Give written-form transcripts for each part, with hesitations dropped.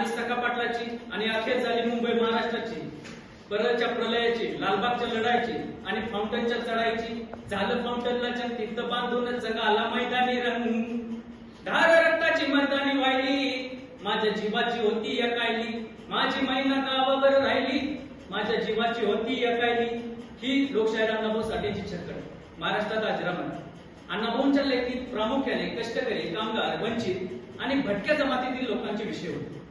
झाली सखा पाटलाची आणि अखेर झाली मुंबई महाराष्ट्राची. परळच्या प्रलयाची, लालबागच्या लढाईची आणि फाउंटनच्या चढाईची. झालं फाउंटनला तिथं बांधून जगाला मैदानी रंग. धार रक्ताची मर्दानी वाहिली, माझ्या जीवाची होती एकायली. माझी महिना गावावर राहिली, माझ्या जीवाची होती एकायली. ही लोकशाहीर अण्णाभाऊ साठेंची छक्कड. महाराष्ट्रात आज रमण. अण्णाभाऊंच्या लेखीत प्रामुख्याने कष्टकरी, कामगार, वंचित आणि भटक्या जमातीतील लोकांचे विषय होते.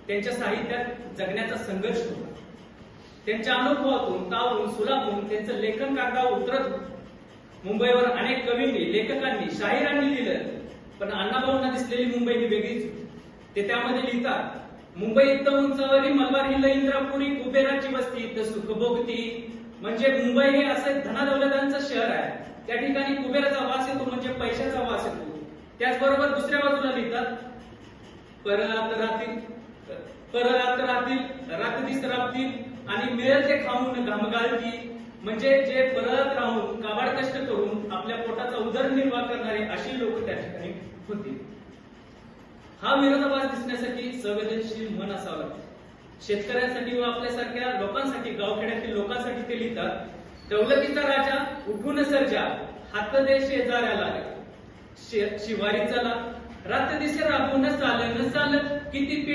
त्यांच्या साहित्यात जगण्याचा संघर्ष होता. त्यांच्या अनुभवातून, तावून, सुलाभून त्यांचं लेखन कागदावर उतरत होतं. मुंबईवर अनेक कवींनी, लेखकांनी, शाहिरांनी लिहिलं, पण अण्णाभाऊंना दिसलेली मुंबई ही वेगळीच होती. ते त्यामध्ये लिहितात, मुंबई इथं उंचावरी मलबार हिल इंद्रापुरी कुबेराची वस्ती इथं सुखभोगती. म्हणजे मुंबई हे असं धनादौलतांचं शहर आहे. त्या ठिकाणी कुबेराचा वास येतो, म्हणजे पैशाचा वास येतो. त्याचबरोबर दुसऱ्या बाजूला लिहितात, पररात राहतील, रात्रीस राबतील आणि मिळेल ते खाऊन घामगाळती. म्हणजे जे परत राहून काबाड कष्ट करून आपल्या पोटाचा उदरनिर्वाह करणारे अशी लोक त्या ठिकाणी होती. हा विरोधाभास दिसण्यासाठी संवेदनशील मन असावं लागतं. शेतकऱ्यांसाठी व आपल्यासारख्या लोकांसाठी, गावखेड्यातील लोकांसाठी ते लिहितात, दौलतीचा राजा उठून सर्जा, हात दे शेजाऱ्याला, शिवारी चला, रात दिसे राबून चाल, किती पिढ्या